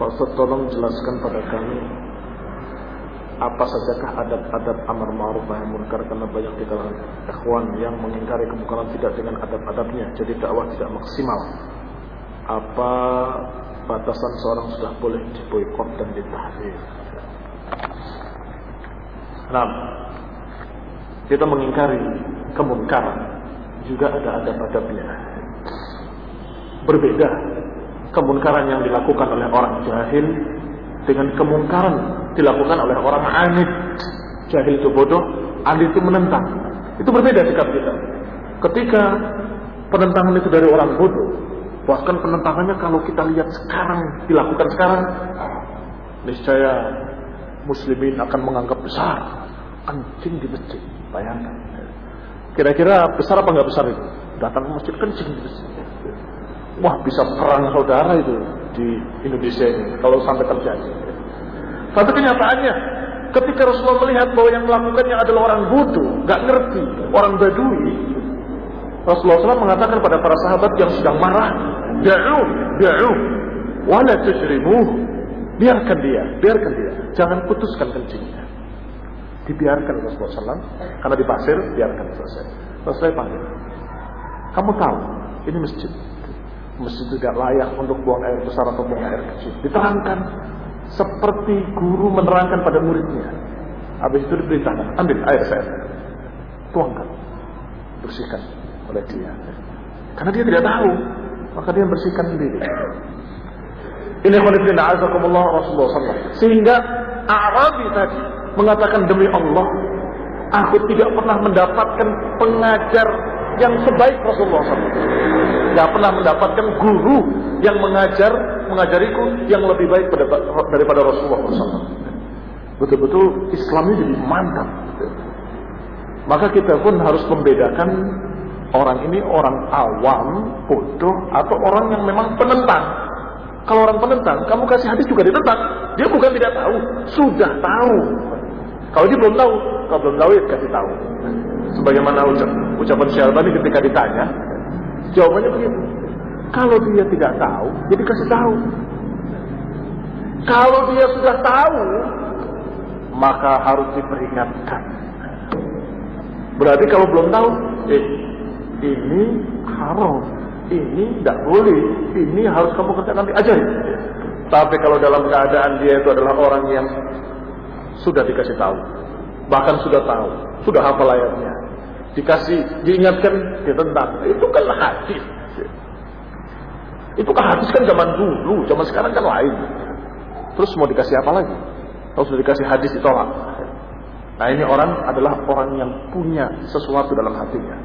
Pak Ustaz, tolong jelaskan pada kami apa sajakah adab-adab amar ma'ruf nahi munkar, karena banyak di kalangan ikhwan yang mengingkari kemungkaran tidak dengan adab-adabnya, jadi dakwah tidak maksimal. Apa batasan seorang sudah boleh diboikot dan ditahdir? Nah, kita mengingkari kemungkaran juga ada adab-adabnya. Berbeda kemungkaran yang dilakukan oleh orang jahil dengan kemungkaran dilakukan oleh orang anid. Jahil itu bodoh, anid itu menentang. Itu berbeda sikap kita. Ketika penentangan itu dari orang bodoh, bahkan penentangannya kalau kita lihat sekarang, dilakukan sekarang, niscaya muslimin akan menganggap besar. Kencing di masjid, bayangkan. Kira-kira besar apa nggak besar itu? Datang ke masjid kencing di masjid. Wah, bisa perang saudara itu di Indonesia ini kalau sampai terjadi. Tapi kenyataannya, ketika Rasulullah melihat bahwa yang melakukannya adalah orang bodoh, nggak ngerti, orang badui, Rasulullah SAW mengatakan pada para sahabat yang sedang marah, da'u, wala tujrimuh, biarkan dia, jangan putuskan kencingnya. Dibiarkan Rasulullah SAW, karena di pasir, biarkan selesai. Rasulullah panggil, kamu tahu, ini masjid tidak layak untuk buang air besar atau buang air kecil. Diterangkan seperti guru menerangkan pada muridnya. Habis itu diperintahkan, ambil air saya, tuangkan, bersihkan oleh dia. Karena dia tidak tahu, maka dia bersihkan sendiri. Ini khonifina azakumullah Rasulullah SAW. Sehingga Arabi tadi mengatakan, demi Allah, aku tidak pernah mendapatkan pengajar yang sebaik Rasulullah SAW. Tidak pernah mendapatkan guru yang mengajariku yang lebih baik daripada Rasulullah SAW. Betul-betul Islamnya jadi mantap. Maka kita pun harus membedakan orang ini orang awam, bodoh, atau orang yang memang penentang. Kalau orang penentang, kamu kasih hadis juga ditentang. Dia bukan tidak tahu, sudah tahu. Kalau dia belum tahu, kalau belum tahu ya kasih tahu. Sebagaimana ucapan Syalbani ketika ditanya, jawabannya begitu. Kalau dia tidak tahu, jadi kasih tahu. Kalau dia sudah tahu, maka harus diperingatkan. Berarti kalau belum tahu, ini haram, ini tidak boleh, ini harus kamu kerjakan, diajari. Tapi kalau dalam keadaan dia itu adalah orang yang sudah dikasih tahu, bahkan sudah tahu, sudah hafal ayatnya, diingatkan, ditentang, itu kan hadis. Itu kan hadis kan zaman dulu, zaman sekarang kan lain. Terus mau dikasih apa lagi? Kalau sudah dikasih hadis ditolak. Nah, ini orang adalah orang yang punya sesuatu dalam hatinya.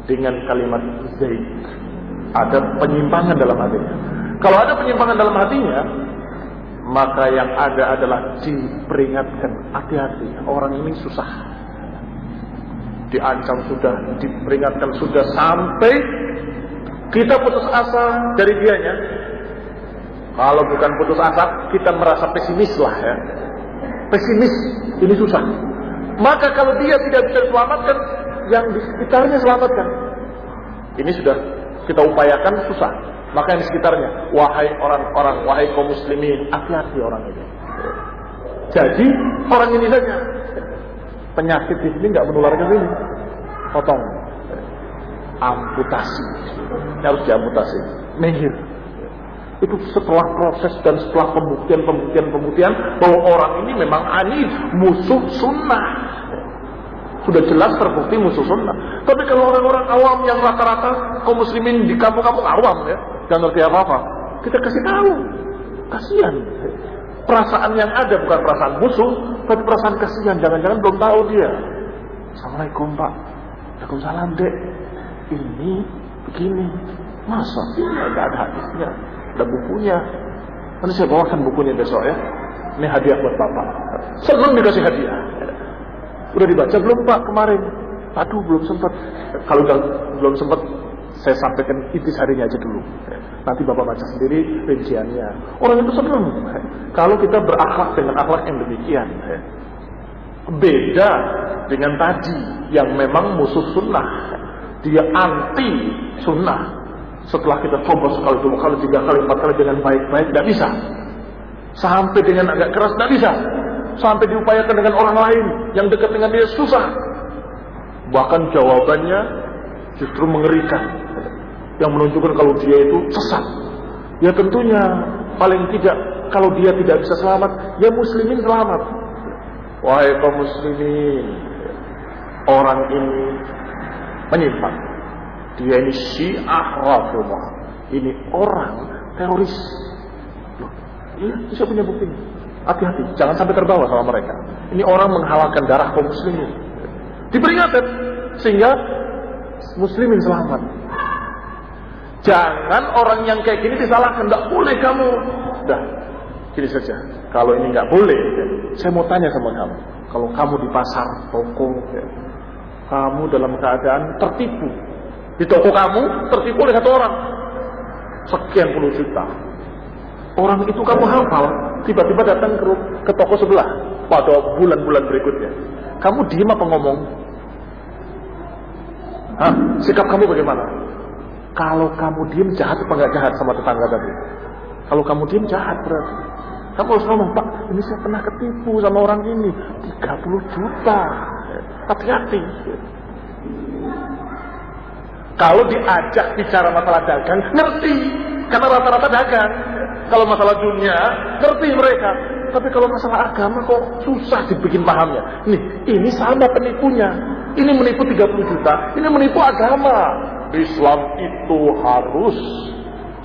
Dengan kalimat zaid, ada penyimpangan dalam hatinya. Kalau ada penyimpangan dalam hatinya, maka yang ada adalah diperingatkan, hati-hati, orang ini susah. Diancam sudah, diperingatkan sudah, sampai kita putus asa dari dianya. Kalau bukan putus asa, kita merasa pesimis lah ya. Pesimis, ini susah. Maka kalau dia tidak bisa diselamatkan, yang di sekitarnya selamatkan. Ini sudah kita upayakan, susah. Maka yang di sekitarnya, wahai orang-orang, wahai kaum muslimin, hati-hati orang ini. Jadi orang ini saja, penyakit di sini nggak menular ke sini, potong, amputasi, harus diamputasi, menghir. Itu setelah proses dan setelah pembuktian bahwa orang ini memang anid, musuh sunnah. Sudah jelas terbukti musuh sunnah. Tapi kalau orang-orang awam yang rata-rata kaum muslimin di kampung-kampung awam ya, gak ngerti apa-apa, kita kasih tahu, kasihan. Perasaan yang ada bukan perasaan musuh, tapi perasaan kasihan. Jangan-jangan belum tahu dia. Assalamualaikum Pak. Waalaikumsalam Dek. Ini begini. Masa? Gak ada hadisnya, ada bukunya. Nanti saya bawakan bukunya besok ya. Ini hadiah buat Bapak. Senang dikasih hadiah. Udah dibaca belum Pak kemarin? Aduh belum sempat. Kalau belum sempat, saya sampaikan intisarinya aja dulu. Nanti Bapak baca sendiri rinciannya. Orang itu senang kalau kita berakhlak dengan akhlak yang demikian. Beda dengan tadi yang memang musuh sunnah. Dia anti sunnah. Setelah kita coba sekali, 2 kali, 3 kali, 4 kali dengan baik-baik, tidak bisa. Sampai dengan agak keras tidak bisa. Sampai diupayakan dengan orang lain yang dekat dengan dia susah. Bahkan jawabannya justru mengerikan, yang menunjukkan kalau dia itu sesat. Ya tentunya paling tidak kalau dia tidak bisa selamat, ya muslimin selamat. Wahai kaum muslimin, orang ini menyimpang. Dia ini Syiah Rafidhah. Ini orang teroris. Loh, ini saya punya buktinya. Hati-hati, jangan sampai terbawa sama mereka. Ini orang menghalalkan darah kaum muslimin. Diperingatkan sehingga muslimin selamat. Jangan orang yang kayak gini disalahkan. Tidak boleh kamu. Dah, gini saja. Kalau ini nggak boleh, saya mau tanya sama kamu. Kalau kamu di pasar, toko, kamu dalam keadaan tertipu. Di toko kamu tertipu oleh satu orang, sekian puluh juta. Orang itu kamu hafal, tiba-tiba datang ke toko sebelah pada bulan-bulan berikutnya. Kamu diem apa ngomong? Hah? Sikap kamu bagaimana? Kalau kamu diem jahat apa nggak jahat sama tetangga tadi? Kalau kamu diem jahat berarti. Kamu harus ngomong, Pak, ini saya pernah ketipu sama orang ini 30 juta. Hati-hati. Kalau diajak bicara masalah dagang, ngerti. Karena rata-rata dagang. Kalau masalah dunia, ngerti mereka. Tapi kalau masalah agama kok susah dibikin pahamnya. Ini sama penipunya. Ini menipu 30 juta, ini menipu agama. Islam itu harus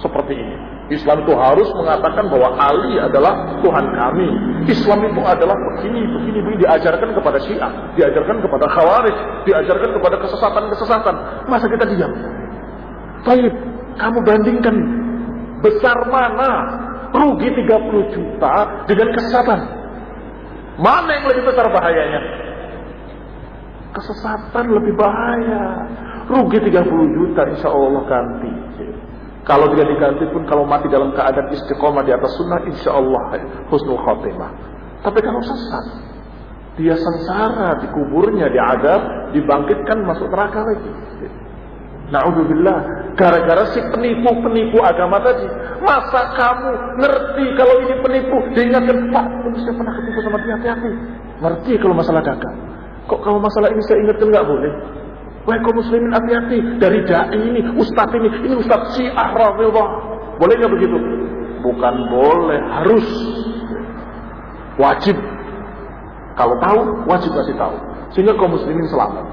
seperti ini. Islam itu harus mengatakan bahwa Ali adalah Tuhan kami. Islam itu adalah begini, diajarkan kepada Syiah, diajarkan kepada Khawarij, diajarkan kepada kesesatan-kesesatan. Masa kita diam? Baik, kamu bandingkan besar mana rugi 30 juta dengan kesesatan? Mana yang lebih besar bahayanya? Kesesatan lebih bahaya. Rugi 30 juta insya Allah ganti. Kalau tidak diganti pun, kalau mati dalam keadaan istiqomah di atas sunnah, insya Allah husnul khotimah. Tapi kalau sesat, dia sengsara di kuburnya, diadab, dibangkitkan masuk neraka lagi. Na'udzubillah, gara-gara si penipu agama tadi. Masa kamu ngerti kalau ini penipu? Diingatkan, Pak, ini saya pernah ketipu sama dia, hati-hati. Ngerti kalau masalah dagang. Kok kalau masalah ini saya ingatkan nggak boleh? Wahai kaum muslimin, hati-hati. Dari dai ini, ustadz ini ustadz Syiah Rafidhah. Boleh nggak begitu? Bukan boleh, harus. Wajib. Kalau tahu, wajib kasih tahu. Sehingga kaum muslimin selamat.